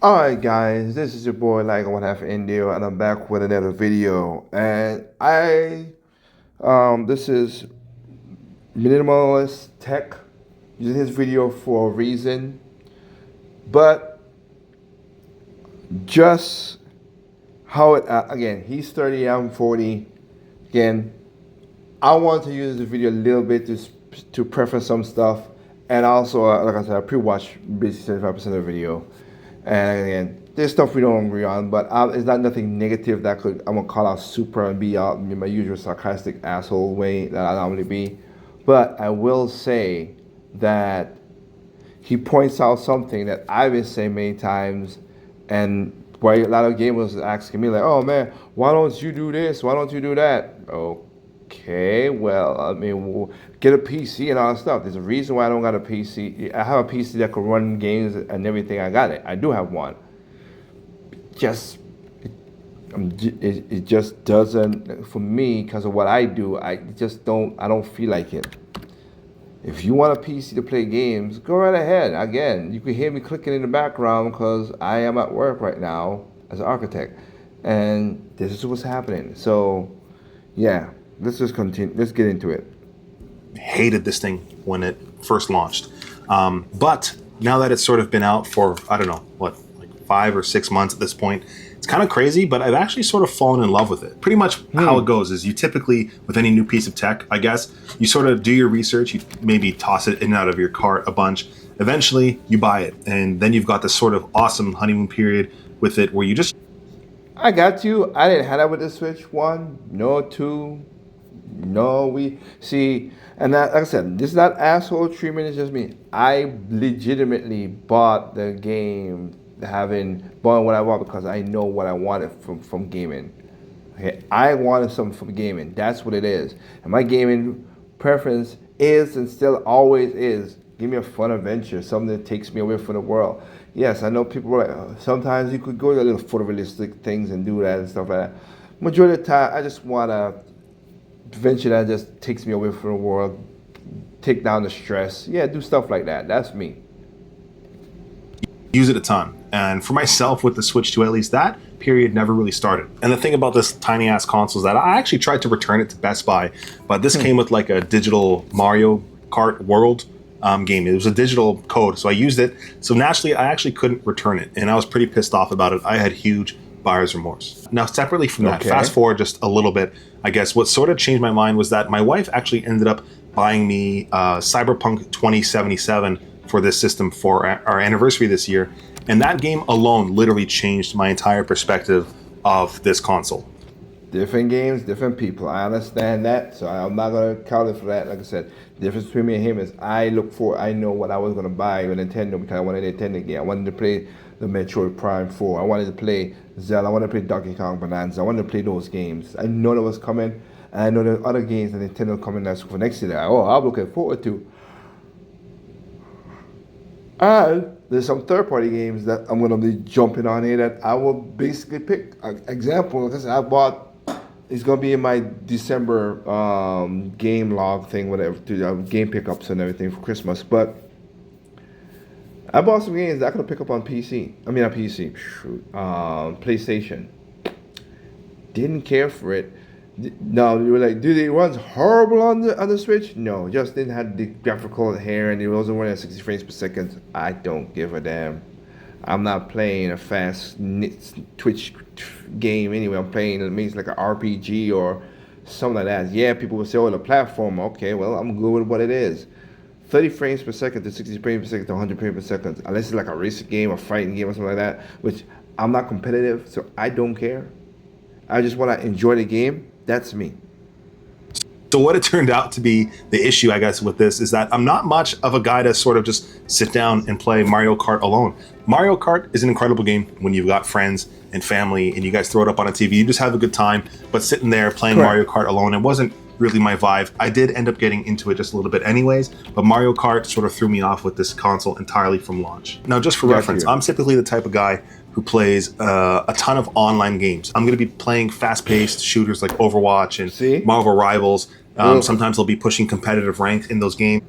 Alright guys, this is your boy like one half Indio and I'm back with another video and this is Minimalist Tech using his video for a reason, but just how it again, he's 30, I'm 40. Again, I want to use the video a little bit to preference some stuff, and also like I said, I pre-watched basically 75% of the video. And again, there's stuff we don't agree on, but it's not nothing negative that I'm gonna call out super and be out in my usual sarcastic asshole way that I normally be. But I will say that he points out something that I've been saying many times, and why a lot of gamers are asking me like, "Oh man, why don't you do this? Why don't you do that?" Okay, well, I mean, get a PC and all that stuff. There's a reason why I don't got a PC. I have a PC that can run games and everything. I got it. I do have one. Just it just doesn't for me because of what I do. I just don't. I don't feel like it. If you want a PC to play games, go right ahead. Again, you can hear me clicking in the background because I am at work right now as an architect, and this is what's happening. So, yeah, let's just continue. Let's get into it. Hated this thing when it first launched. But now that it's sort of been out for, I don't know, what, like 5 or 6 months at this point, it's kind of crazy, but I've actually sort of fallen in love with it. Pretty much how it goes is you typically, with any new piece of tech, I guess, you sort of do your research, you maybe toss it in and out of your cart a bunch. Eventually, you buy it, and then you've got this sort of awesome honeymoon period with it where you just I got you. I didn't have that with the Switch 1, no 2, no we see, and that, like I said, this is not asshole treatment. It's just me. I legitimately bought the game, having bought what I want because I know what I wanted from gaming. Okay, I wanted something from gaming. That's what it is. And my gaming preference is and still always is. Give me a fun adventure, something that takes me away from the world. Yes, I know people are like, sometimes you could go to little photorealistic things and do that and stuff like that. Majority of the time, I just want a adventure that just takes me away from the world, take down the stress. Yeah, do stuff like that. That's me. use it a ton. And for myself with the Switch 2, at least that period never really started. And the thing about this tiny ass console is that I actually tried to return it to Best Buy, but this came with like a digital Mario Kart World game. It was a digital code, so I used it. So naturally, I actually couldn't return it, and I was pretty pissed off about it. I had huge buyer's remorse. Now, separately from that, Okay. fast forward just a little bit, I guess what sort of changed my mind was that my wife actually ended up buying me Cyberpunk 2077 for this system for our anniversary this year. And that game alone literally changed my entire perspective of this console. Different games, different people. I understand that, so I'm not gonna count it for that. Like I said, the difference between me and him is I know what I was gonna buy with Nintendo because I wanted a Nintendo game. I wanted to play the Metroid Prime 4. I wanted to play Zelda. I wanted to play Donkey Kong Bonanza. I wanted to play those games. I know that was coming, and I know there are other games that Nintendo coming that's for next year. Oh, I'm looking forward to. And there's some third-party games that I'm gonna be jumping on here that I will basically pick. Example, like I said, I bought. It's gonna be in my December game log thing, whatever, to game pickups and everything for Christmas. But I bought some games that I could pick up on PC. I mean, not PC, PlayStation. Didn't care for it. No, you were like, dude, it runs horrible on the Switch. No, just didn't have the graphical hair and it wasn't running at 60 frames per second. I don't give a damn. I'm not playing a fast Twitch game anyway. I'm playing it means like an RPG or something like that. Yeah, people will say, "Oh, the platform." Okay, well, I'm good with what it is. 30 frames per second to 60 frames per second to 100 frames per second. Unless it's like a racing game, a fighting game, or something like that. Which I'm not competitive, so I don't care. I just want to enjoy the game. That's me. So what it turned out to be the issue, I guess, with this is that I'm not much of a guy to sort of just sit down and play Mario Kart alone. Mario Kart is an incredible game when you've got friends and family and you guys throw it up on a TV. You just have a good time. But sitting there playing Correct. Mario Kart alone, it wasn't really my vibe. I did end up getting into it just a little bit anyways, but Mario Kart sort of threw me off with this console entirely from launch. Now, just for Got reference, you. I'm typically the type of guy who plays a ton of online games. I'm going to be playing fast-paced shooters like Overwatch and See? Marvel Rivals. Ugh. Sometimes they'll be pushing competitive rank in those games.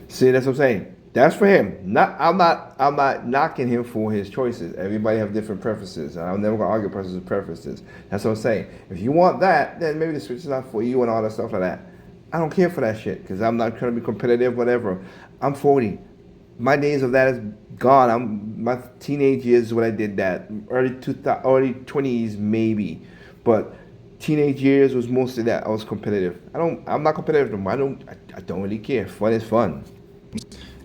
See, that's what I'm saying. That's for him. I'm not knocking him for his choices. Everybody have different preferences. I'm never gonna argue person's preferences. That's what I'm saying. If you want that, then maybe the Switch is not for you and all that stuff like that. I don't care for that shit because I'm not trying to be competitive, whatever. I'm 40. My days of that is gone. My teenage years is when I did that. Early 20s maybe, but teenage years was mostly that. I was competitive. I'm not competitive no more. I don't really care. Fun is fun.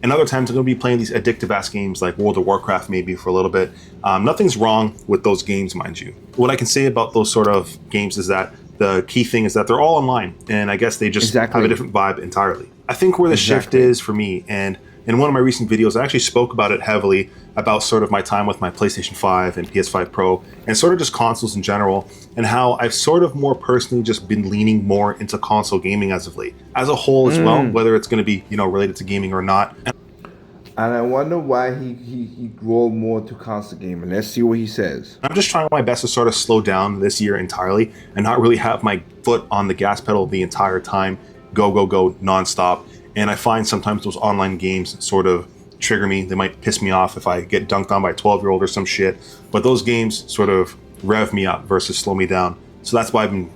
And other times I'm going to be playing these addictive ass games like World of Warcraft maybe for a little bit. Nothing's wrong with those games, mind you. What I can say about those sort of games is that the key thing is that they're all online, and I guess they just have a different vibe entirely. I think where the shift is for me, and in one of my recent videos, I actually spoke about it heavily about sort of my time with my PlayStation 5 and PS5 Pro, and sort of just consoles in general, and how I've sort of more personally just been leaning more into console gaming as of late, as a whole as well, whether it's going to be, related to gaming or not. And I wonder why he rolled more to console gaming. Let's see what he says. I'm just trying my best to sort of slow down this year entirely and not really have my foot on the gas pedal the entire time, go, nonstop. And I find sometimes those online games sort of trigger me. They might piss me off if I get dunked on by a 12-year-old or some shit. But those games sort of rev me up versus slow me down. So that's why I've been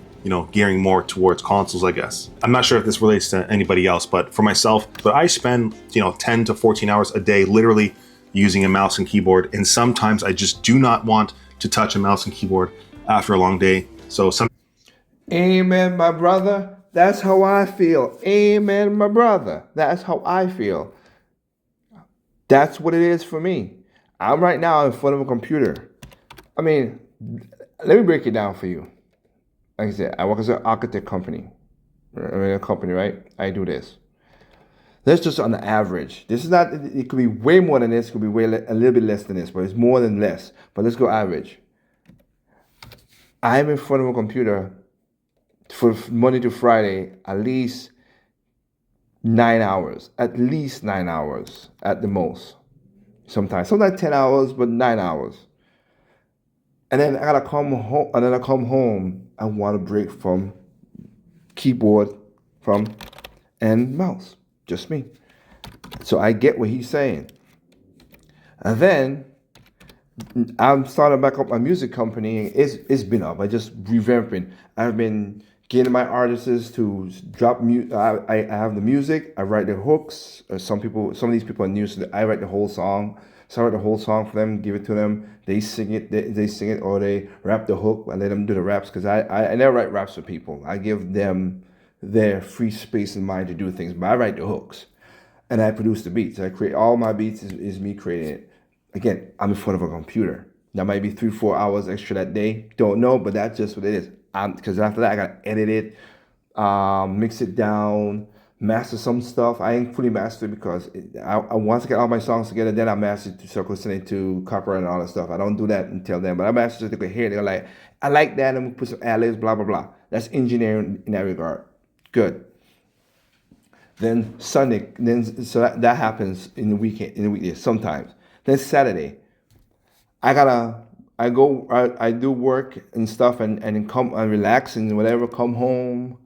gearing more towards consoles, I guess. I'm not sure if this relates to anybody else, but for myself, I spend, 10 to 14 hours a day literally using a mouse and keyboard. And sometimes I just do not want to touch a mouse and keyboard after a long day. So Amen, my brother. That's how I feel. Amen, my brother. That's how I feel. That's what it is for me. I'm right now in front of a computer. I mean, let me break it down for you. Like I said, I work as an architect company. A company, right? I do this. That's just on the average. This is not, it could be way more than this. It could be a little bit less than this, but it's more than less. But let's go average. I'm in front of a computer for Monday to Friday, at least 9 hours. At least 9 hours at the most. Sometimes 10 hours, but 9 hours. And then I gotta come home. I want to break from keyboard, and mouse. Just me. So I get what he's saying. And then I'm starting back up my music company. It's been up. I just revamping. I've been getting my artists to drop music. I have the music. I write the hooks. Some of these people are new, so I write the whole song. So I write the whole song for them, give it to them. They sing it. They sing it, or they rap the hook. I let them do the raps because I never write raps for people. I give them their free space and mind to do things, but I write the hooks, and I produce the beats. I create all my beats. Is me creating it. Again, I'm in front of a computer. That might be 3-4 hours extra that day. Don't know, but that's just what it is. Because after that, I gotta edit it, mix it down, master some stuff. I ain't fully mastered because I want to get all my songs together. Then I master it to circle, send it to copyright and all that stuff. I don't do that until then, but I master so they could hear it. They're like, I like that. I'm gonna put some ad-libs, blah blah blah. That's engineering in that regard. Good. Then Sunday, so that happens in the weekdays sometimes. Then Saturday, I do work and stuff and come and relax and whatever, come home,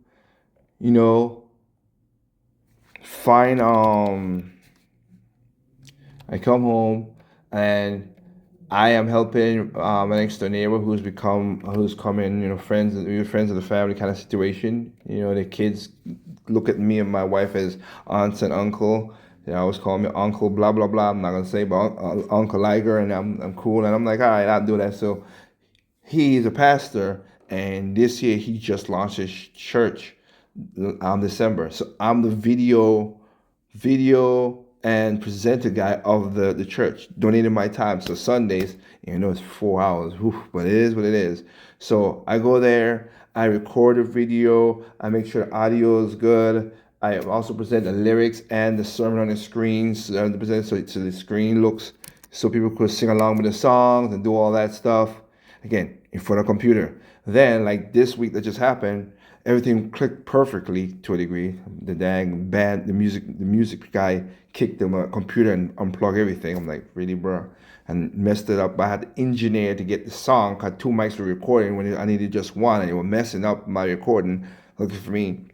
find I come home and I am helping an next door neighbor who's coming, friends of the family kind of situation. The kids look at me and my wife as aunts and uncle. They always call me Uncle blah blah blah. I'm not gonna say, but Uncle Liger, and I'm cool. And I'm like, all right, I'll do that. So he's a pastor, and this year he just launched his church December. So I'm the video and presenter guy of the church, donating my time. So Sundays, it's 4 hours, but it is what it is. So I go there, I record a video, I make sure the audio is good. I also present the lyrics and the sermon on the screen, so the screen looks, so people could sing along with the songs and do all that stuff. Again, in front of a computer. Then, like this week that just happened, everything clicked perfectly to a degree. The dang band, the music guy kicked the computer and unplugged everything. I'm like, really, bro? And messed it up. I had to engineer to get the song. Had 2 mics for recording when I needed just one, and they were messing up my recording. Looking for me.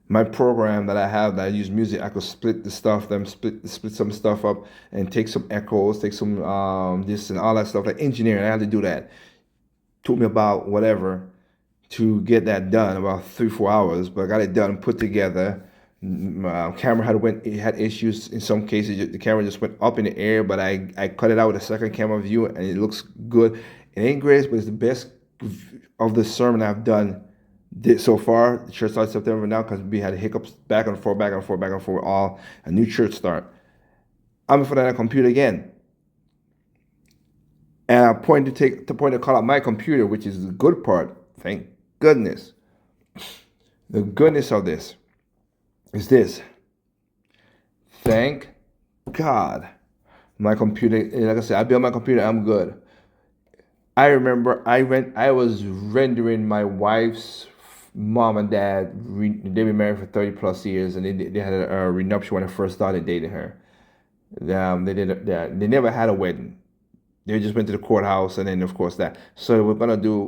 my program that I have that I use music, I could split the stuff, split some stuff up and take some echoes, take some this and all that stuff. Like engineering, I had to do that. Took me about whatever to get that done, about 3-4 hours, but I got it done, put together. My camera it had issues in some cases. The camera just went up in the air, but I cut it out with a second camera view, and it looks good. It ain't great, but it's the best of the sermon I've done so far. The church started September now because we had hiccups back and forth, all a new church start. I'm in front of that computer again. And I point to call out my computer, which is the good part. Thank goodness. The goodness of this is this. Thank God. My computer, like I said, I built my computer, I'm good. I remember I was rendering my wife's mom and dad. They've been married for 30 plus years, and they had a renuption when I first started dating her. They never had a wedding. They just went to the courthouse, and then of course that. So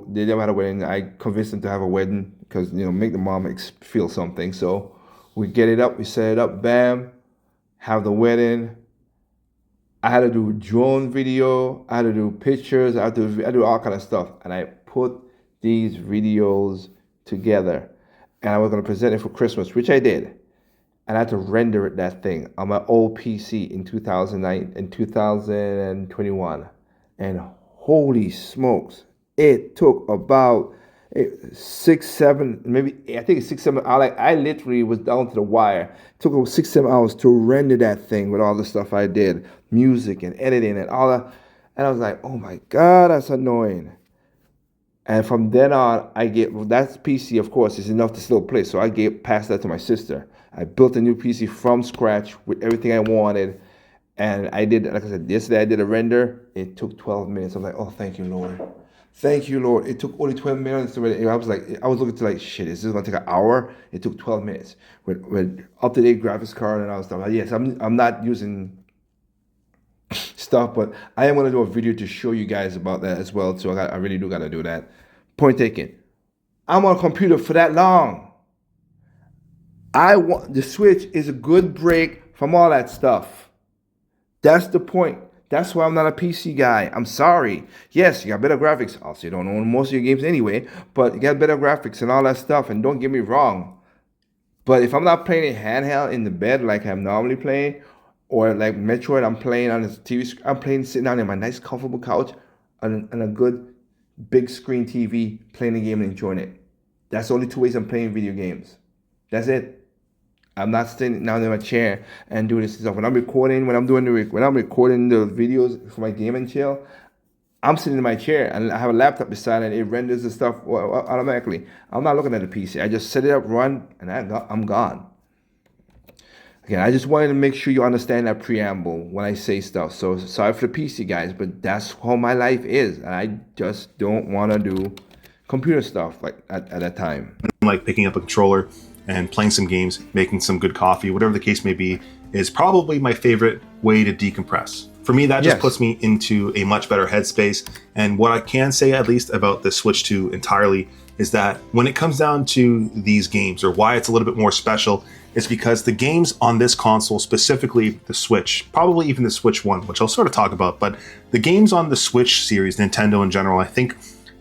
they never had a wedding. I convinced them to have a wedding because, make the mom feel something. So we get it up, we set it up, bam, have the wedding. I had to do drone video, I had to do pictures, I do all kind of stuff. And I put these videos together, and I was going to present it for Christmas, which I did. And I had to render that thing on my old PC in 2009 and 2021. And holy smokes, it took about 6, 7, maybe I think it's 6, 7 hours. I literally was down to the wire. It took about 6, 7 hours to render that thing with all the stuff I did, music and editing and all that. And I was like, oh my God, that's annoying. And from then on, that PC, of course, is enough to still play. So I passed that to my sister. I built a new PC from scratch with everything I wanted. And I did, like I said, yesterday I did a render. It took 12 minutes. I'm like, oh, thank you, Lord. Thank you, Lord. It took only 12 minutes to render. I was looking to like, shit, is this going to take an hour? It took 12 minutes with up-to-date graphics card and all that stuff. Yes, I'm not using stuff, but I am going to do a video to show you guys about that as well. So I really do got to do that. Point taken. I'm on a computer for that long. The Switch is a good break from all that stuff. That's the point. That's why I'm not a PC guy. I'm sorry. Yes, you got better graphics. Also, you don't own most of your games anyway, but you got better graphics and all that stuff. And don't get me wrong. But if I'm not playing it handheld in the bed like I'm normally playing, or like Metroid, I'm playing on the TV screen. I'm playing sitting down in my nice comfortable couch on a good big screen TV, playing the game and enjoying it. That's the only two ways I'm playing video games. That's it. I'm not sitting down in my chair and doing this stuff. When I'm recording the videos for my game and chill, I'm sitting in my chair and I have a laptop beside it. It renders the stuff automatically. I'm not looking at the PC. I just set it up, run, and I'm gone. Again, I just wanted to make sure you understand that preamble when I say stuff. So sorry for the PC guys, but that's how my life is. And I just don't want to do computer stuff like at that time. Like picking up a controller and playing some games, making some good coffee, whatever the case may be, is probably my favorite way to decompress. For me, that just puts me into a much better headspace. And what I can say, at least about the Switch 2 entirely, is that when it comes down to these games, or why it's a little bit more special, is because the games on this console, specifically the Switch, probably even the Switch 1, which I'll sort of talk about, but the games on the Switch series, Nintendo in general, I think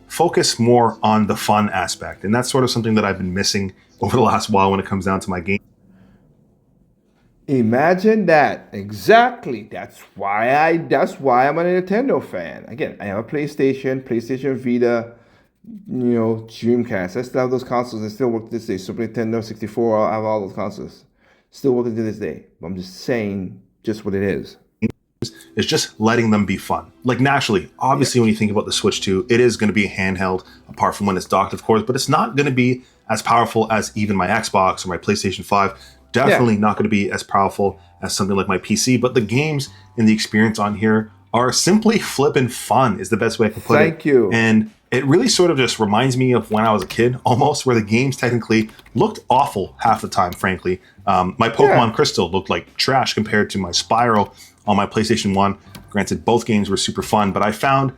focus more on the fun aspect. And that's sort of something that I've been missing over the last while when it comes down to my game. Imagine that. Exactly. That's why I'm a Nintendo fan. Again, I have a PlayStation Vita, Dreamcast. I still have those consoles that still work to this day. Super Nintendo, 64, I have all those consoles. Still working to this day. But I'm just saying just what it is. It's just letting them be fun. Like naturally, obviously when you think about the Switch 2, it is going to be a handheld, apart from when it's docked, of course, but it's not going to be as powerful as even my Xbox or my PlayStation 5. Definitely not going to be as powerful as something like my PC, but the games and the experience on here are simply flippin' fun is the best way I can put it. Thank you. And it really sort of just reminds me of when I was a kid, almost, where the games technically looked awful half the time, frankly. My Pokemon Crystal looked like trash compared to my Spyro on my PlayStation 1. Granted, both games were super fun, but I found,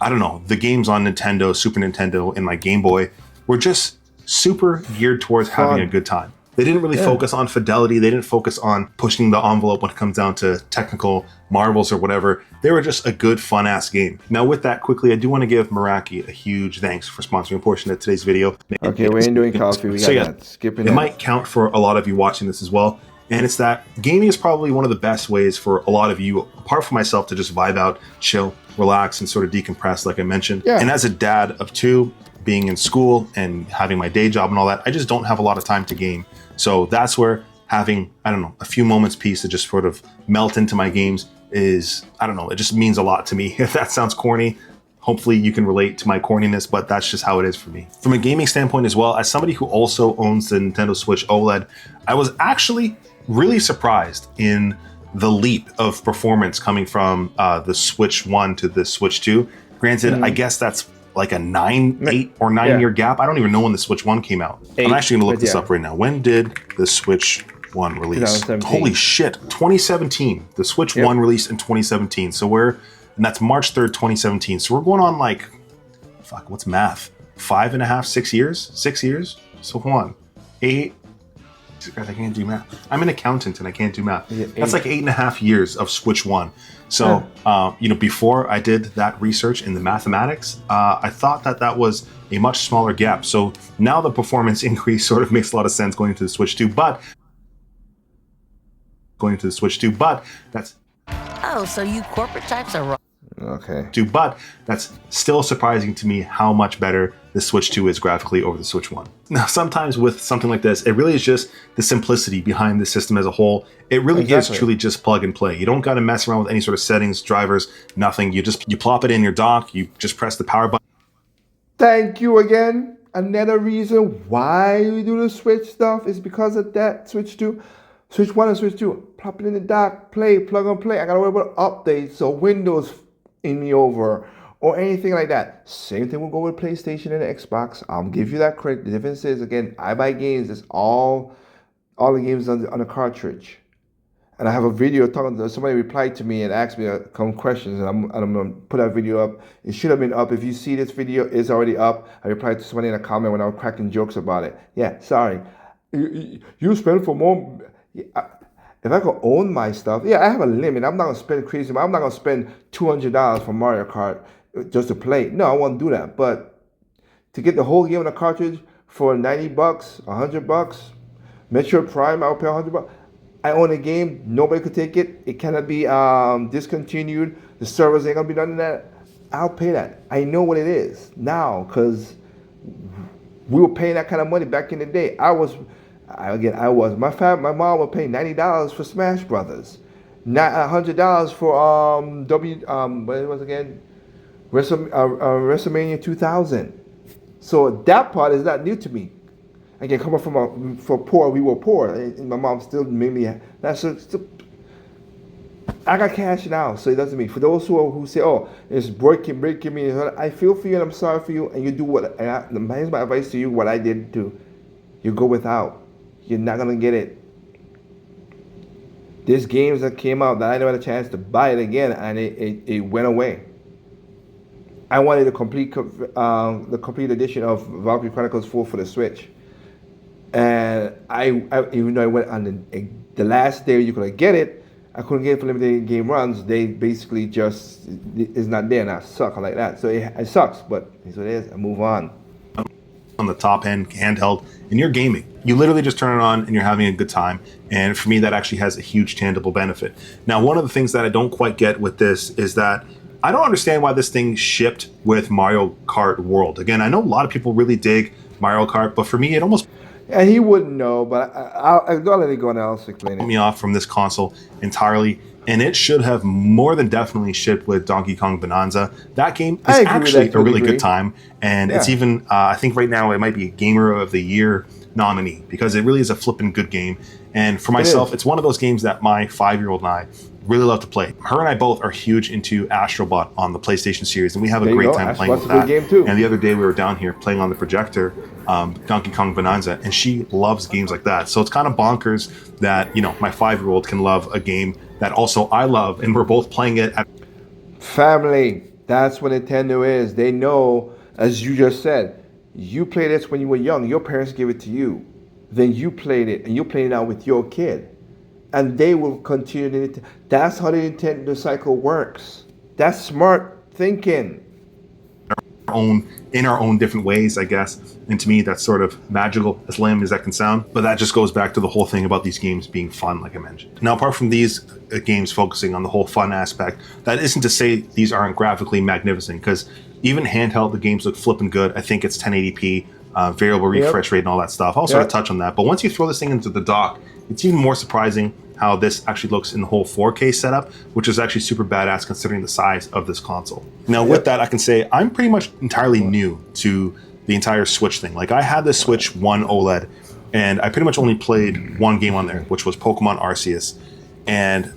the games on Nintendo, Super Nintendo, and my Game Boy were just super geared towards having a good time. They didn't really focus on fidelity. They didn't focus on pushing the envelope when it comes down to technical marvels or whatever. They were just a good, fun-ass game. Now, with that, quickly, I do want to give Meraki a huge thanks for sponsoring a portion of today's video. Okay, we ain't doing coffee. We got that. Skipping it that. might count for a lot of you watching this as well. And it's that gaming is probably one of the best ways for a lot of you, apart from myself, to just vibe out, chill, relax, and sort of decompress, like I mentioned. Yeah. And as a dad of two, being in school and having my day job and all that, I just don't have a lot of time to game. So that's where having, I don't know, a few moments piece to just sort of melt into my games is, I don't know, it just means a lot to me. If that sounds corny, hopefully you can relate to my corniness, but that's just how it is for me. From a gaming standpoint as well, as somebody who also owns the Nintendo Switch OLED, I was actually really surprised in the leap of performance coming from the Switch 1 to the Switch 2. Granted, I guess that's like a 8 or 9 year gap. I don't even know when the Switch 1 came out. I'm actually gonna look this up right now. When did the Switch 1 release? Holy shit, 2017. The Switch 1 released in 2017. So and that's March 3rd, 2017. So we're going on like, fuck, what's math? 5.5, 6 years? 6 years? So hold on. 8, I can't do math. I'm an accountant and I can't do math. That's like 8.5 years of Switch 1. So, before I did that research in the mathematics, I thought that was a much smaller gap. So now the performance increase sort of makes a lot of sense going to the Switch 2, but that's... Oh, so you corporate types are wrong. Okay. But that's still surprising to me how much better the Switch 2 is graphically over the Switch 1. Now, sometimes with something like this, it really is just the simplicity behind the system as a whole. It really is truly just plug and play. You don't got to mess around with any sort of settings, drivers, nothing. You plop it in your dock, you just press the power button. Thank you again. Another reason why we do the Switch stuff is because of that. Switch 2, Switch 1 and Switch 2. Plop it in the dock, play, plug and play. I got to worry about updates or Windows in me over or anything like that. Same thing will go with PlayStation and Xbox. I'll give you that credit. The difference is, again, I buy games. It's all the games on the cartridge. And I have a video talking to somebody replied to me and asked me some questions, and I'm gonna put that video up. It should have been up. If you see this video, it's already up. I replied to somebody in a comment when I was cracking jokes about it. Yeah, sorry. You spend for more. If I could own my stuff, I have a limit. I'm not gonna spend crazy. I'm not gonna spend $200 for Mario Kart just to play. No, I won't do that. But to get the whole game on a cartridge for $90, $100, Metroid Prime, I'll pay $100. I own a game. Nobody could take it. It cannot be discontinued. The servers ain't gonna be done in that. I'll pay that. I know what it is now because we were paying that kind of money back in the day. My mom would pay $90 for Smash Brothers, not $100 for what it was again, WrestleMania 2000. So that part is not new to me. Again, coming from we were poor, and my mom still made me. I got cash now, so it doesn't mean. For those who say, "Oh, it's breaking me," I feel for you and I'm sorry for you, and you do what. Here's my advice to you: what I did too. You go without. You're not gonna get it. There's games that came out that I never had a chance to buy it again, and it went away. I wanted the complete edition of Valkyrie Chronicles 4 for the Switch, and I even though I went on the last day you could get it, I couldn't get it for limited game runs. They basically just it's not there, and I suck like that. So it sucks, but it's what it is. I move on. On the top end handheld, and you're gaming. You literally just turn it on and you're having a good time. And for me, that actually has a huge tangible benefit. Now, one of the things that I don't quite get with this is that I don't understand why this thing shipped with Mario Kart World. Again, I know a lot of people really dig Mario Kart, but for me, it almost he wouldn't know, but I'll let it go and I'll explain it. Me off from this console entirely, and it should have more than definitely shipped with Donkey Kong Bonanza. That game is actually a really good time, and it's even, I think right now it might be a Gamer of the Year nominee because it really is a flippin' good game. And for myself, it's one of those games that my 5-year-old and I really love to play. Her and I both are huge into Astrobot on the PlayStation series, and we have a great time playing with that. Game too. And the other day we were down here playing on the projector, Donkey Kong Bonanza, and she loves games like that. So it's kind of bonkers that, you know, my 5-year-old can love a game that also I love, and we're both playing it at family. That's what Nintendo is. They know, as you just said, you played this when you were young. Your parents gave it to you. then you played it and you played it out with your kid, and they will continue to. That's how the Nintendo cycle works. That's smart thinking. In our own different ways, I guess. And to me, that's sort of magical, as lame as that can sound. But that just goes back to the whole thing about these games being fun, like I mentioned. Now, apart from these games focusing on the whole fun aspect, that isn't to say these aren't graphically magnificent, because even handheld, the games look flipping good. I think it's 1080p, variable refresh rate, and all that stuff. I'll sort of touch on that. But once you throw this thing into the dock, it's even more surprising how this actually looks in the whole 4K setup, which is actually super badass considering the size of this console. Now, with that, I can say I'm pretty much entirely new to the entire Switch thing. Like, I had the Switch 1 OLED, and I pretty much only played one game on there, which was Pokemon Arceus. And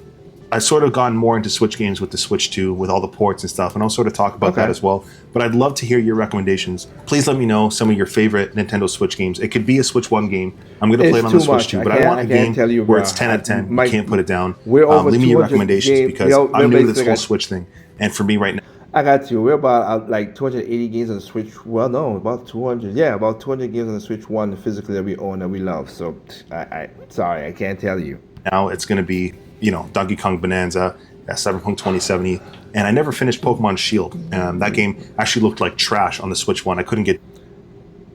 I sort of gotten more into Switch games with the Switch 2, with all the ports and stuff, and I'll sort of talk about that as well. But I'd love to hear your recommendations. Please let me know some of your favorite Nintendo Switch games. It could be a Switch 1 game. I'm going to play it on the Switch 2, but I want a game where it's 10 out of 10. You can't put it down. Leave me your recommendations because I'm new to this whole Switch thing. And for me right now, I got you. We're about like 280 games on the Switch. Well, no, about 200. Yeah, about 200 games on the Switch 1 physically that we own and we love. So, sorry, I can't tell you. Now it's going to be, Donkey Kong Bonanza, Cyberpunk 2070, and I never finished Pokemon Shield. That game actually looked like trash on the Switch 1. I couldn't get...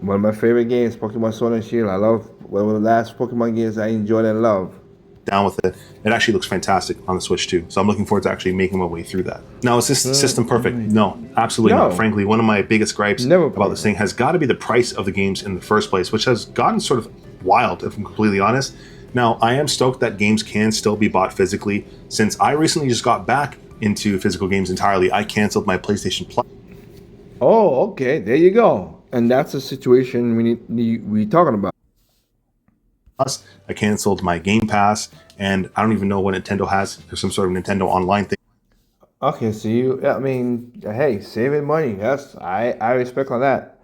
One of my favorite games, Pokemon Sword and Shield. I love one of the last Pokemon games I enjoyed and love. Down with it. It actually looks fantastic on the Switch 2. So I'm looking forward to actually making my way through that. Now, is this system perfect? No, absolutely not. Frankly, one of my biggest gripes about this thing has got to be the price of the games in the first place, which has gotten sort of wild, if I'm completely honest. Now, I am stoked that games can still be bought physically. Since I recently just got back into physical games entirely, I canceled my PlayStation Plus. Oh, okay. There you go. And that's a situation we talking about. Plus, I canceled my Game Pass, and I don't even know what Nintendo has. There's some sort of Nintendo Online thing. Okay, so hey, saving money. I respect on that.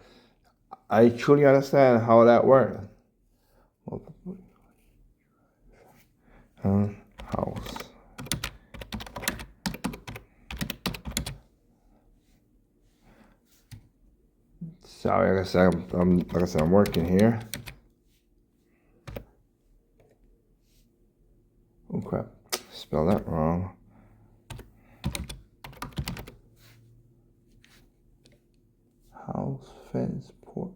I truly understand how that works. House. Sorry, like I said, I'm working here. Oh crap! Spell that wrong. House, fence, porch,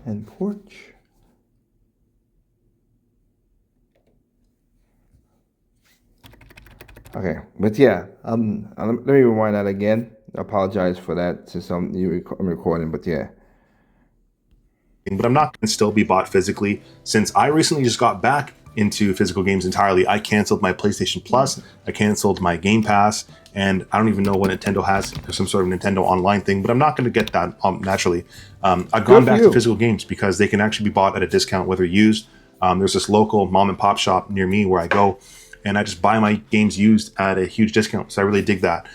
and porch. Okay, but yeah, let me rewind that again. I apologize for that since I'm recording, but yeah. But I'm not going to still be bought physically. Since I recently just got back into physical games entirely, I canceled my PlayStation Plus, I canceled my Game Pass, and I don't even know what Nintendo has. There's some sort of Nintendo Online thing, but I'm not going to get that naturally. I've gone back to physical games because they can actually be bought at a discount, whether used. There's this local mom and pop shop near me where I go, and I just buy my games used at a huge discount. So I really dig that.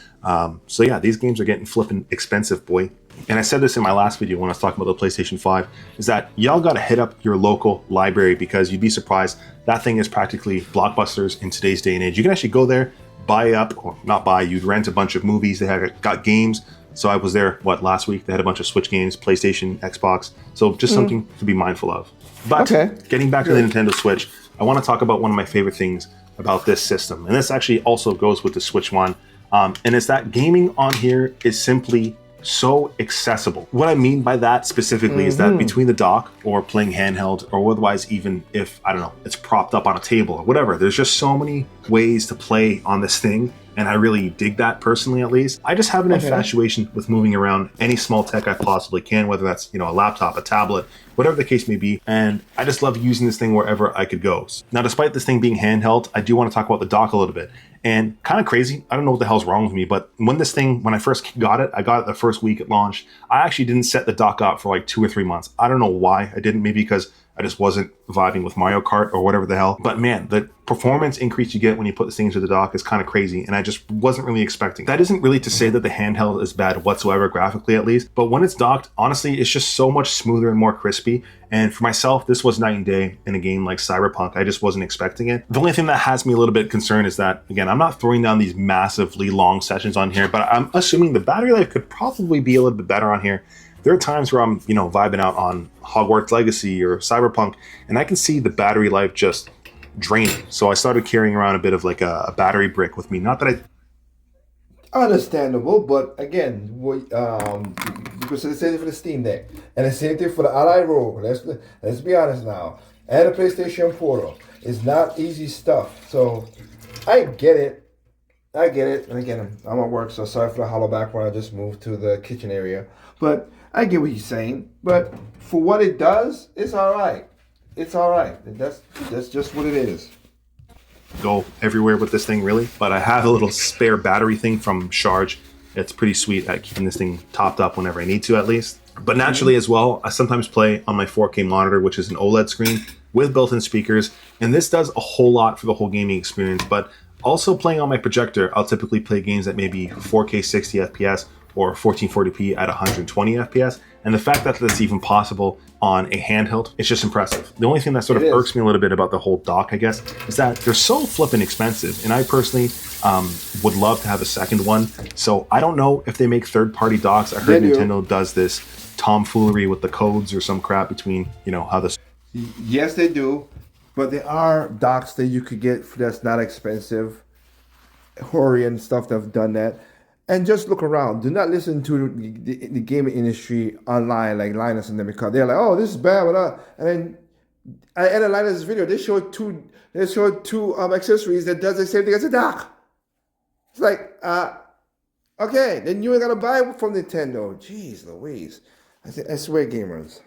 So yeah, these games are getting flipping expensive, boy. And I said this in my last video when I was talking about the PlayStation 5, is that y'all got to hit up your local library because you'd be surprised. That thing is practically Blockbusters in today's day and age. You can actually go there, buy up, or not buy, you'd rent a bunch of movies. They got games. So I was there, last week? They had a bunch of Switch games, PlayStation, Xbox. So just something to be mindful of. But getting back to the Nintendo Switch, I want to talk about one of my favorite things about this system. And this actually also goes with the Switch 1. And it's that gaming on here is simply so accessible. What I mean by that specifically is that between the dock or playing handheld or otherwise, even if, I don't know, it's propped up on a table or whatever, there's just so many ways to play on this thing. And I really dig that personally, at least. I just have an infatuation with moving around any small tech I possibly can, whether that's, a laptop, a tablet, whatever the case may be. And I just love using this thing wherever I could go. Now, despite this thing being handheld, I do want to talk about the dock a little bit. And kind of crazy, I don't know what the hell's wrong with me, but when I first got it, I got it the first week it launched. I actually didn't set the dock up for like 2 or 3 months. I don't know why I didn't, maybe because I just wasn't vibing with Mario Kart or whatever the hell. But man, the performance increase you get when you put this thing into the dock is kind of crazy, and I just wasn't really expecting. That isn't really to say that the handheld is bad whatsoever, graphically at least, but when it's docked, honestly, it's just so much smoother and more crispy. And for myself, this was night and day in a game like Cyberpunk. I just wasn't expecting it. The only thing that has me a little bit concerned is that, again, I'm not throwing down these massively long sessions on here, but I'm assuming the battery life could probably be a little bit better on here. there are times where I'm, vibing out on Hogwarts Legacy or Cyberpunk, and I can see the battery life just draining. So I started carrying around a bit of like a battery brick with me. Not that Understandable, but again, you could say the same thing for the Steam Deck, and the same thing for the Ally Rogue. Let's be honest now, and the PlayStation Portal. It's not easy stuff. So I get it. And again, I'm at work, so sorry for the hollow background. I just moved to the kitchen area, but I get what you're saying. But for what it does, it's all right. It's all right. That's just what it is. go everywhere with this thing really, but I have a little spare battery thing from Charge. It's pretty sweet at keeping this thing topped up whenever I need to, at least. But naturally as well, I sometimes play on my 4K monitor, which is an OLED screen with built-in speakers, and this does a whole lot for the whole gaming experience. But also playing on my projector, I'll typically play games at maybe 4K 60 FPS or 1440p at 120 FPS. And the fact that that's even possible on a handheld, it's just impressive. The only thing that sort of irks me a little bit about the whole dock, I guess, is that they're so flippin' expensive. And I personally would love to have a second one. So I don't know if they make third-party docks. I heard Nintendo does this tomfoolery with the codes or some crap between, how the... Yes, they do. But there are docks that you could get that's not expensive. Hori and stuff that have done that. And just look around. Do not listen to the gaming industry online, like Linus and them, because they're like, "Oh, this is bad," and then at the end of Linus' video, they showed two accessories that does the same thing as a dock. It's like, okay, then you ain't gotta buy it from Nintendo. Jeez Louise, I swear, gamers.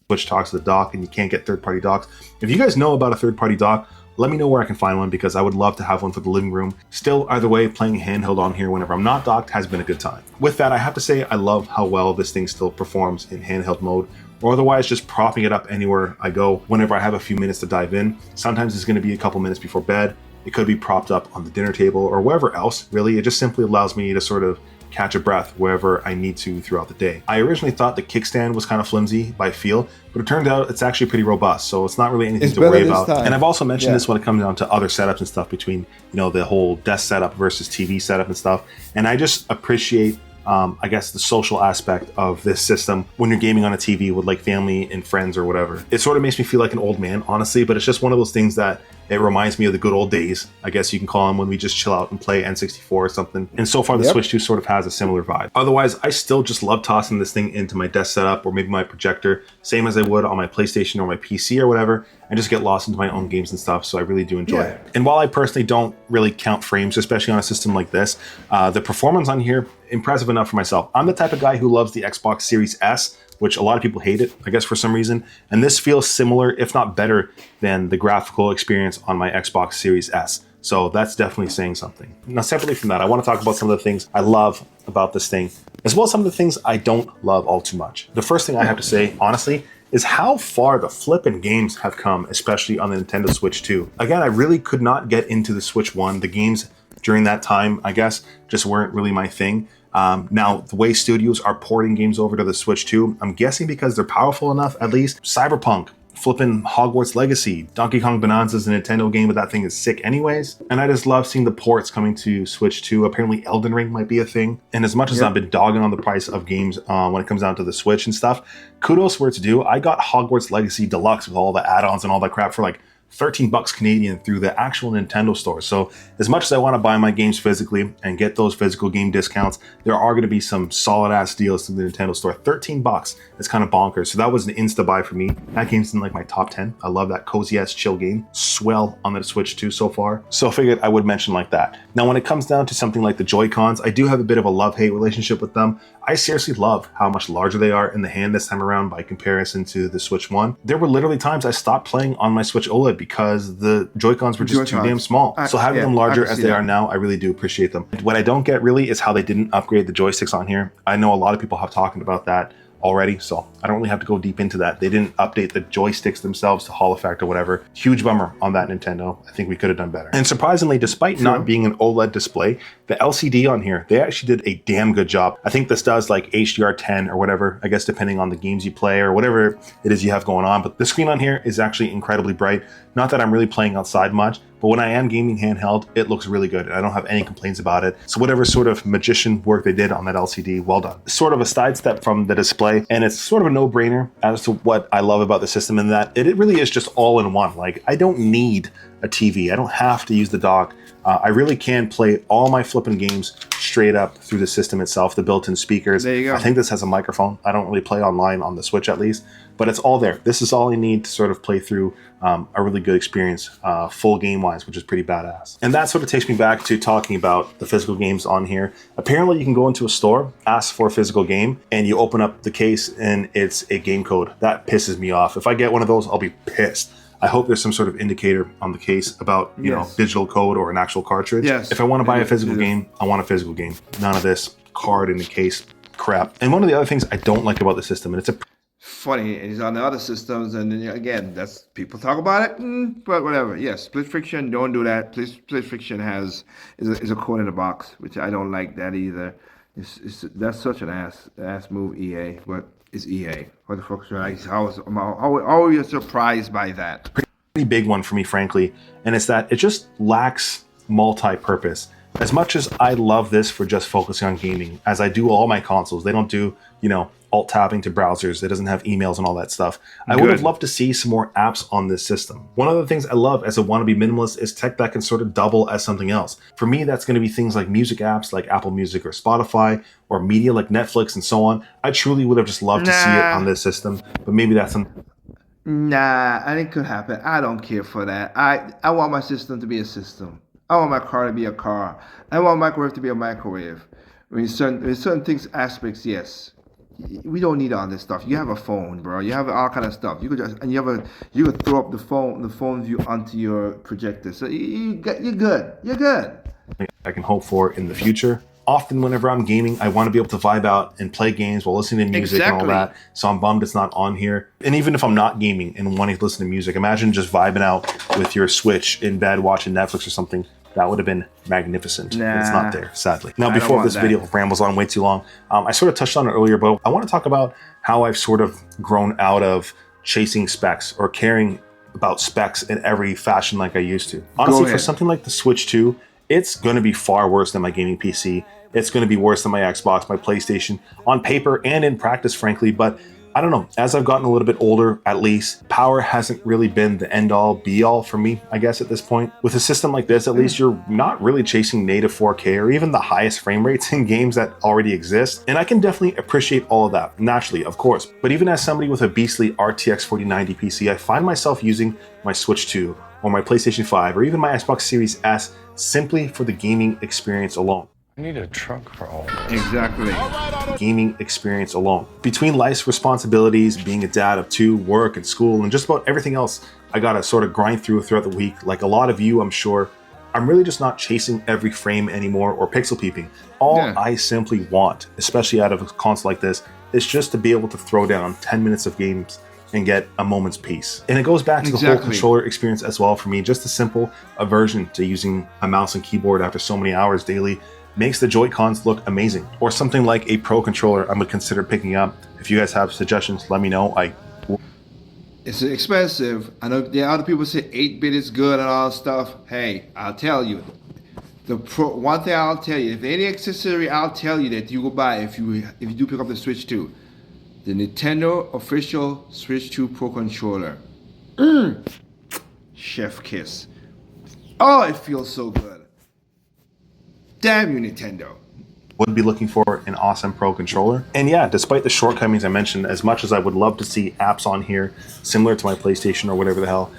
Switch talks to the dock, and you can't get third-party docks. If you guys know about a third-party dock, let me know where I can find one, because I would love to have one for the living room. Still, either way, playing handheld on here whenever I'm not docked has been a good time. With that, I have to say I love how well this thing still performs in handheld mode, or otherwise just propping it up anywhere I go whenever I have a few minutes to dive in. Sometimes it's going to be a couple minutes before bed. It could be propped up on the dinner table or wherever else, really. It just simply allows me to sort of catch a breath wherever I need to throughout the day. I originally thought the kickstand was kind of flimsy by feel, but it turned out it's actually pretty robust, so it's not really anything to worry about. And I've also mentioned this when it comes down to other setups and stuff between, the whole desk setup versus TV setup and stuff. And I just appreciate I guess the social aspect of this system when you're gaming on a TV with like family and friends or whatever. It sort of makes me feel like an old man, honestly, but it's just one of those things that it reminds me of the good old days, I guess you can call them, when we just chill out and play N64 or something. And so far the Switch 2 sort of has a similar vibe. Otherwise, I still just love tossing this thing into my desk setup or maybe my projector, same as I would on my PlayStation or my PC or whatever, and just get lost into my own games and stuff. So I really do enjoy it. And while I personally don't really count frames, especially on a system like this, the performance on here, impressive enough for myself. I'm the type of guy who loves the Xbox Series S, which a lot of people hate it, I guess, for some reason. And this feels similar, if not better, than the graphical experience on my Xbox Series S. So that's definitely saying something. Now, separately from that, I want to talk about some of the things I love about this thing, as well as some of the things I don't love all too much. The first thing I have to say, honestly, is how far the flippin' games have come, especially on the Nintendo Switch 2. Again, I really could not get into the Switch 1. The games during that time, I guess, just weren't really my thing. Now, the way studios are porting games over to the Switch 2, I'm guessing because they're powerful enough, at least. Cyberpunk, flipping Hogwarts Legacy, Donkey Kong Bonanza is a Nintendo game, but that thing is sick anyways. And I just love seeing the ports coming to Switch 2. Apparently Elden Ring might be a thing. And as much as I've been dogging on the price of games when it comes down to the Switch and stuff, kudos where it's due. I got Hogwarts Legacy Deluxe with all the add-ons and all that crap for like $13 Canadian through the actual Nintendo store. So as much as I want to buy my games physically and get those physical game discounts, there are going to be some solid ass deals through the Nintendo store. $13, it's kind of bonkers. So that was an insta buy for me. That game's in like my top 10. I love that cozy ass chill game. Swell on the Switch 2 so far. So I figured I would mention like that. Now when it comes down to something like the Joy-Cons, I do have a bit of a love-hate relationship with them. I seriously love how much larger they are in the hand this time around by comparison to the Switch 1. There were literally times I stopped playing on my Switch OLED because the Joy-Cons were just too damn small. So having them larger as they are now, I really do appreciate them. What I don't get really is how they didn't upgrade the joysticks on here. I know a lot of people have talked about that already, so I don't really have to go deep into that. They didn't update the joysticks themselves to Hall Effect or whatever. Huge bummer on that, Nintendo. I think we could have done better. And surprisingly, despite not being an OLED display, The LCD on here, they actually did a damn good job. I think this does like HDR10 or whatever, I guess depending on the games you play or whatever it is you have going on. But the screen on here is actually incredibly bright. Not that I'm really playing outside much, but when I am gaming handheld, it looks really good. And I don't have any complaints about it. So whatever sort of magician work they did on that LCD, well done. Sort of a sidestep from the display, and it's sort of a no-brainer as to what I love about the system, in that it really is just all in one. Like, I don't need a TV. I don't have to use the dock. I really can play all my flipping games straight up through the system itself, the built-in speakers. There you go. I think this has a microphone. I don't really play online on the Switch, at least, but it's all there. This is all you need to sort of play through a really good experience, full game-wise, which is pretty badass. And that sort of takes me back to talking about the physical games on here. Apparently, you can go into a store, ask for a physical game, and you open up the case, and it's a game code. That pisses me off. If I get one of those, I'll be pissed. I hope there's some sort of indicator on the case about, you know, digital code or an actual cartridge. Yes. If I want to buy a physical game, I want a physical game. None of this card in the case crap. And one of the other things I don't like about the system, and it's a Funny, it's on the other systems, and then, again, that's people talk about it, but whatever. Yes, split friction, don't do that. Split friction is a code in the box, which I don't like that either. That's such an ass move, EA, but it's EA. What the fuck? How are you surprised by that? pretty big one for me, frankly, and it's that it just lacks multi-purpose. As much as I love this for just focusing on gaming, as I do all my consoles, they don't do, you know, alt-tabbing to browsers. It doesn't have emails and all that stuff. I would have loved to see some more apps on this system. One of the things I love as a wannabe minimalist is tech that can sort of double as something else. For me, that's going to be things like music apps like Apple Music or Spotify, or media like Netflix and so on. I truly would have just loved to see it on this system, but maybe that's something. Nah, and it could happen. I don't care for that. I want my system to be a system. I want my car to be a car. I want my microwave to be a microwave. In certain things, aspects, yes. We don't need all this stuff. You have a phone, bro. You have all kind of stuff. You could throw up the phone view onto your projector. So you're good. You're good. I can hope for in the future. Often whenever I'm gaming, I want to be able to vibe out and play games while listening to music and all that. So I'm bummed it's not on here. And even if I'm not gaming and wanting to listen to music, imagine just vibing out with your Switch in bed watching Netflix or something. That would have been magnificent. But it's not there, sadly. Now, before this video rambles on way too long, I sort of touched on it earlier, but I want to talk about how I've sort of grown out of chasing specs or caring about specs in every fashion like I used to. Honestly, for something like the Switch 2, it's going to be far worse than my gaming PC. It's going to be worse than my Xbox, my PlayStation, on paper and in practice, frankly. But I don't know, as I've gotten a little bit older, at least, power hasn't really been the end-all, be-all for me, I guess, at this point. With a system like this, at least you're not really chasing native 4K or even the highest frame rates in games that already exist. And I can definitely appreciate all of that, naturally, of course. But even as somebody with a beastly RTX 4090 PC, I find myself using my Switch 2 or my PlayStation 5 or even my Xbox Series S simply for the gaming experience alone. I need a truck for all this. Exactly. Gaming experience alone. Between life's responsibilities, being a dad of two, work and school, and just about everything else I gotta sort of grind throughout the week, like a lot of you, I'm sure, I'm really just not chasing every frame anymore or pixel peeping. All I simply want, especially out of a console like this, is just to be able to throw down 10 minutes of games and get a moment's peace. And it goes back to the whole controller experience as well for me. Just a simple aversion to using a mouse and keyboard after so many hours daily makes the Joy-Cons look amazing. Or something like a Pro controller I would consider picking up. If you guys have suggestions, let me know. It's expensive. I know there are other people say 8-bit is good and all stuff. Hey, I'll tell you. One thing I'll tell you, if any accessory I'll tell you that you will buy if you do pick up the Switch 2. The Nintendo official Switch 2 Pro controller. Chef kiss. Oh, it feels so good. Damn you, Nintendo. Would be looking for an awesome Pro controller. And yeah, despite the shortcomings I mentioned, as much as I would love to see apps on here similar to my PlayStation or whatever the hell,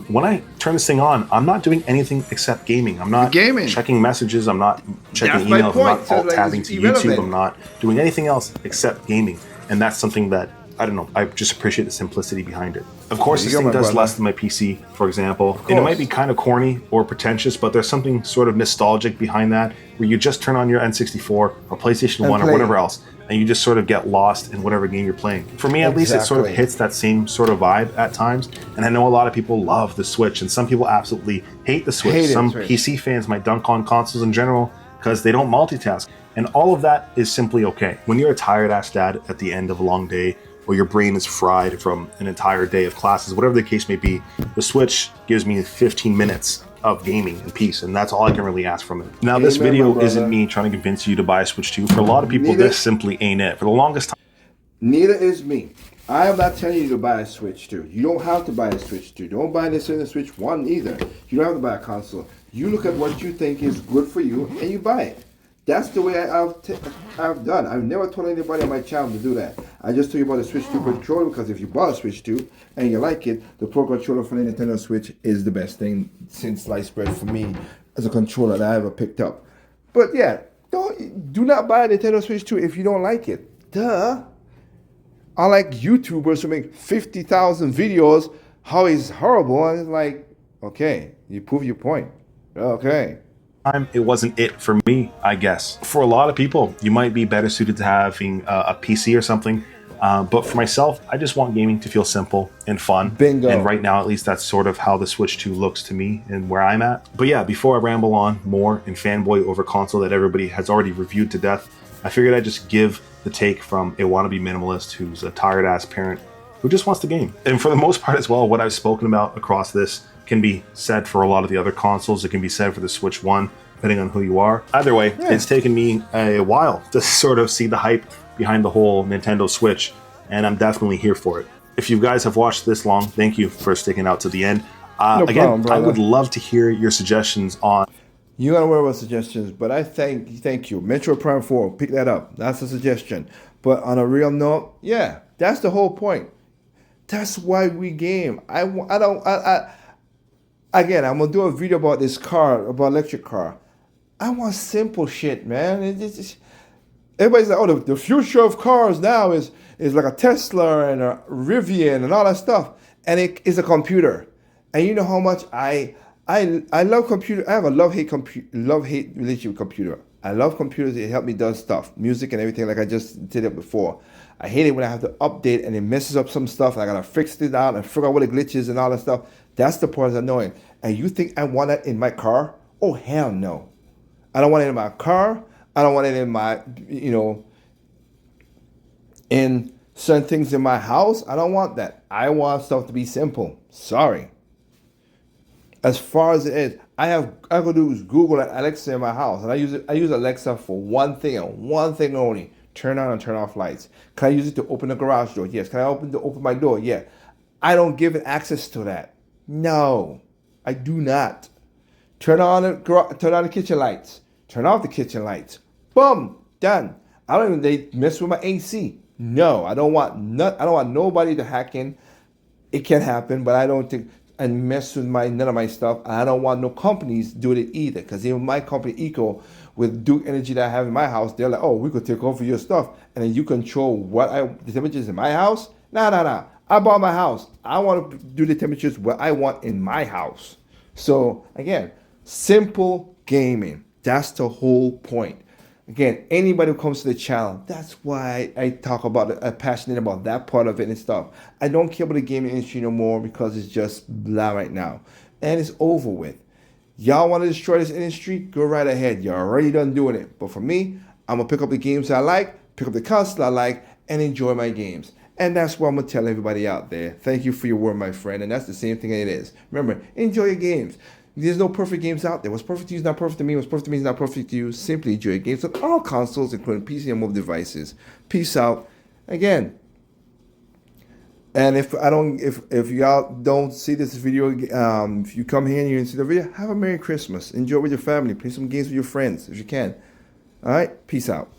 when I turn this thing on, I'm not doing anything except gaming. I'm not checking messages. I'm not checking emails. I'm not alt-tabbing to YouTube. I'm not doing anything else except gaming. And that's something that, I don't know, I just appreciate the simplicity behind it. Of course, this thing does less than my PC, for example. And it might be kind of corny or pretentious, but there's something sort of nostalgic behind that, where you just turn on your N64 or PlayStation 1 or whatever else, and you just sort of get lost in whatever game you're playing. For me, at least, it sort of hits that same sort of vibe at times. And I know a lot of people love the Switch, and some people absolutely hate the Switch. Some PC fans might dunk on consoles in general. because they don't multitask. And all of that is simply okay. When you're a tired ass dad at the end of a long day, or your brain is fried from an entire day of classes, whatever the case may be, the Switch gives me 15 minutes of gaming in peace, and that's all I can really ask from it. Now, this Amen, my video brother. isn't me trying to convince you to buy a Switch 2. For a lot of people, Neither- this simply ain't it. For the longest time, Neither is me. I am not telling you to buy a Switch 2. You don't have to buy a Switch 2. Don't buy necessarily a Switch 1 either. You don't have to buy a console. You look at what you think is good for you and you buy it. That's the way I've done. I've never told anybody on my channel to do that. I just told you about the Switch 2 controller because if you bought a Switch 2 and you like it, the Pro Controller for the Nintendo Switch is the best thing since sliced bread for me as a controller that I ever picked up. But yeah, do not buy a Nintendo Switch 2 if you don't like it. Duh. I like YouTubers who make 50,000 videos how it's horrible, and it's like, okay, you prove your point. Okay. it wasn't it for me, I guess. For a lot of people, you might be better suited to having a PC or something. But for myself, I just want gaming to feel simple and fun. Bingo. And right now, at least, that's sort of how the Switch 2 looks to me and where I'm at. But yeah, before I ramble on more and fanboy over console that everybody has already reviewed to death, I figured I'd just give the take from a wannabe minimalist who's a tired ass parent who just wants to game. And for the most part as well, what I've spoken about across this can be said for a lot of the other consoles. It can be said for the Switch 1, depending on who you are. Either way, It's taken me a while to sort of see the hype behind the whole Nintendo Switch, and I'm definitely here for it. If you guys have watched this long, thank you for sticking out to the end. No Again, problem, brother. I would love to hear your suggestions on You gotta worry about suggestions, but I thank you. Metro Prime 4, pick that up. That's a suggestion. But on a real note, yeah, that's the whole point. That's why we game. Again, I'm gonna do a video about this car, about electric car. I want simple shit, man. Everybody's like, oh, the future of cars now is like a Tesla and a Rivian and all that stuff, and it is a computer. And you know how much I love computer. I have a love-hate relationship with computer. I love computers. It help me do stuff, music and everything, like I just did it before. I hate it when I have to update and it messes up some stuff and I gotta fix it out and figure out what the glitch is and all that stuff. That's the part that's annoying. And you think I want that in my car? Oh, hell no. I don't want it in my car. I don't want it in my, in certain things in my house. I don't want that. I want stuff to be simple. Sorry. As far as it is, I go do is Google and Alexa in my house, and I use Alexa for one thing and one thing only: turn on and turn off lights. Can I use it to open the garage door? Yes. Can I open my door? Yeah. I don't give it access to that. No, I do not. Turn on the kitchen lights. Turn off the kitchen lights. Boom, done. I don't even they mess with my AC. No, I don't want nobody to hack in. It can happen, but I don't think and mess with none of my stuff. I don't want no companies doing it either, because even my company Eco with Duke Energy that I have in my house, they're like, oh, we could take over your stuff and then you control the temperatures in my house. Nah. I bought my house. I want to do the temperatures what I want in my house. So again, simple gaming. That's the whole point. Again, anybody who comes to the channel, that's why I talk about it, I'm passionate about that part of it and stuff. I don't care about the gaming industry no more because it's just blah right now. And it's over with. Y'all want to destroy this industry? Go right ahead. You're already done doing it. But for me, I'm going to pick up the games I like, pick up the console I like, and enjoy my games. And that's what I'm going to tell everybody out there. Thank you for your word, my friend. And that's the same thing it is. Remember, enjoy your games. There's no perfect games out there. What's perfect to you is not perfect to me. What's perfect to me is not perfect to you. Simply enjoy games on all consoles, including PC and mobile devices. Peace out. Again. And if y'all don't see this video, if you come here and you didn't see the video, have a Merry Christmas. Enjoy with your family. Play some games with your friends if you can. All right. Peace out.